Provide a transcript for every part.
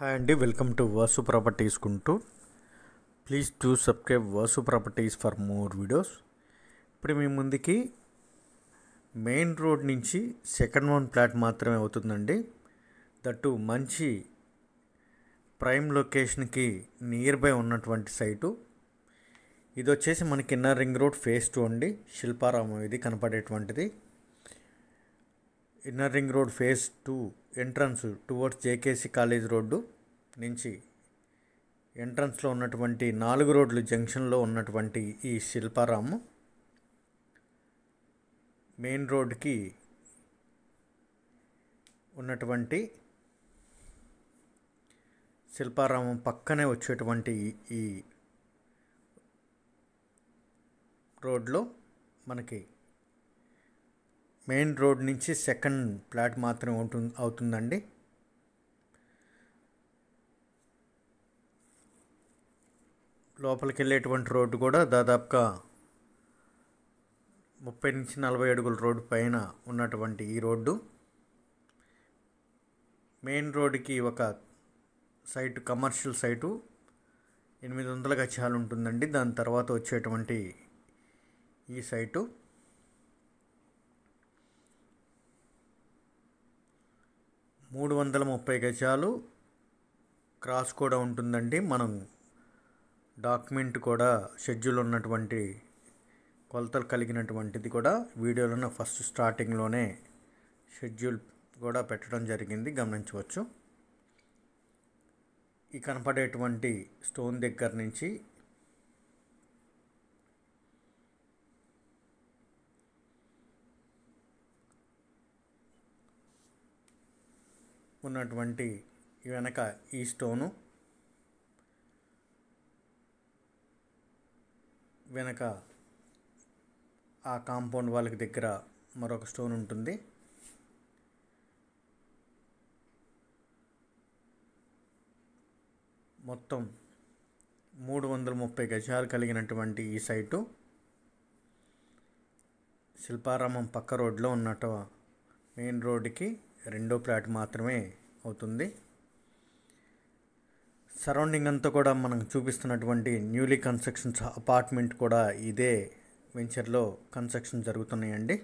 Hi అండి, welcome to Vasu properties Guntur. Please to subscribe Vasu properties for more videos. ఇప్పుడు మీ ముందుకి main road నుంచి second one plot మాత్రమే అవుతుందండి. దట్టు మంచి ప్రైమ్ లొకేషన్కి నియర్ బై ఉన్నటువంటి సైటు. ఇది వచ్చేసి మనకి ఇన్నర్ రింగ్ రోడ్ ఫేజ్ 2 అండి. శిల్పారామం ఇది కనపడేటువంటిది. Inner ring road phase 2 entrance towards JKC college road నుంచి ఎంట్రన్స్లో ఉన్నటువంటి 4 రోడ్లు జంక్షన్లో ఉన్నటువంటి ఈ శిల్పారామం మెయిన్ రోడ్కి ఉన్నటువంటి శిల్పారామం పక్కనే వచ్చేటువంటి ఈ రోడ్లో మనకి మెయిన్ రోడ్ నుంచి సెకండ్ ప్లాట్ మాత్రమే అవుతుందండి. లోపలికి వెళ్ళేటువంటి రోడ్డు కూడా దాదాపుగా 30 నుంచి 40 అడుగుల రోడ్డు పైన ఉన్నటువంటి ఈ రోడ్డు మెయిన్ రోడ్డుకి ఒక సైటు, కమర్షియల్ సైటు 800 గజాలు ఉంటుందండి. దాని తర్వాత వచ్చేటువంటి ఈ సైటు 330 గజాలు క్రాస్ కూడా ఉంటుందండి. మనం డాక్యుమెంట్ కూడా షెడ్యూల్ ఉన్నటువంటి కొలతలు కలిగినటువంటిది కూడా వీడియోలోనే ఫస్ట్ స్టార్టింగ్లోనే షెడ్యూల్ కూడా పెట్టడం జరిగింది, గమనించవచ్చు. ఈ కనపడేటువంటి స్టోన్ దగ్గర నుంచి ఉన్నటువంటి వెనక ఈ స్టోను, వెనక ఆ కాంపౌండ్ వాళ్ళకి దగ్గర మరొక స్టోన్ ఉంటుంది. మొత్తం 330 గజాలు కలిగినటువంటి ఈ సైటు శిల్పారామం పక్క రోడ్లో ఉన్నట్టు మెయిన్ రోడ్డుకి రెండో ప్లాట్ మాత్రమే అవుతుంది. సరౌండింగ్ అంతా కూడా మనం చూపిస్తున్నటువంటి న్యూలీ కన్స్ట్రక్షన్స్ అపార్ట్మెంట్ కూడా ఇదే వెంచర్లో కన్స్ట్రక్షన్ జరుగుతున్నాయండి.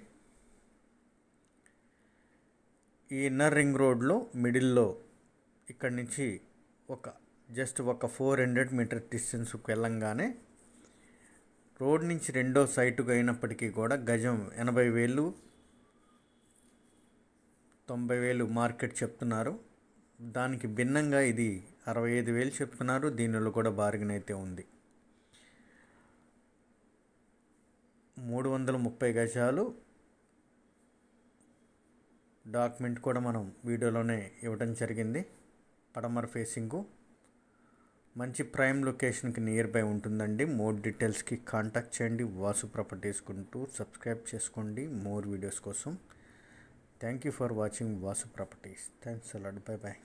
ఈ ఇన్నర్ రింగ్ రోడ్లో మిడిల్లో ఇక్కడి నుంచి జస్ట్ ఒక 400 మీటర్ డిస్టెన్స్కి వెళ్ళంగానే రోడ్ నుంచి రెండో సైటుగా అయినప్పటికీ కూడా గజం 80,000 90,000 మార్కెట్ చెప్తున్నారు. దానికి భిన్నంగా ఇది 65,000 చెప్తున్నారు. దీనిలో కూడా బార్గెన్ అయితే ఉంది. 330 గజాలు డాక్యుమెంట్ కూడా మనం వీడియోలోనే ఇవ్వడం జరిగింది. పడమర ఫేసింగు మంచి ప్రైమ్ లొకేషన్కి నియర్ బై ఉంటుందండి. మోర్ డీటెయిల్స్కి కాంటాక్ట్ చేయండి. వాసు ప్రాపర్టీస్ గుంటూరు. సబ్స్క్రైబ్ చేసుకోండి మోర్ వీడియోస్ కోసం. Thank you for watching Vasu Properties. Thanks a lot. Bye bye.